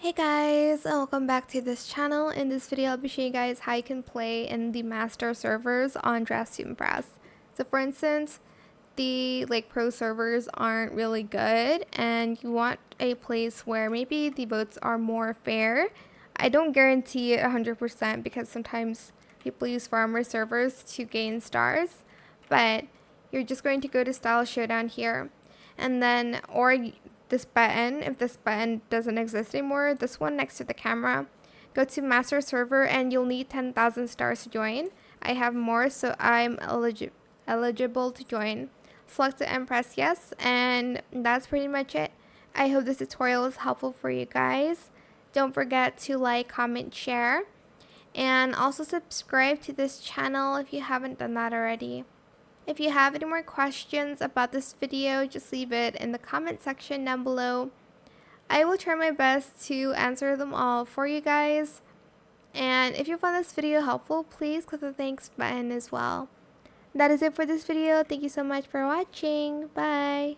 Hey guys, and welcome back to this channel. In this video, I'll be showing you guys how you can play in the master servers on Dress to Impress. So for instance, the pro servers aren't really good and you want a place where maybe the votes are more fair. I don't guarantee it 100% because sometimes people use farmer servers to gain stars, but you're just going to go to Style Showdown here and then this button, if this button doesn't exist anymore, this one next to the camera, go to master server and you'll need 10,000 stars to join. I have more, so I'm eligible to join. Select it and press yes, and that's pretty much it. I hope this tutorial is helpful for you guys. Don't forget to like, comment, share, and also subscribe to this channel if you haven't done that already. If you have any more questions about this video, just leave it in the comment section down below. I will try my best to answer them all for you guys. And if you found this video helpful, please click the thanks button as well. That is it for this video. Thank you so much for watching. Bye.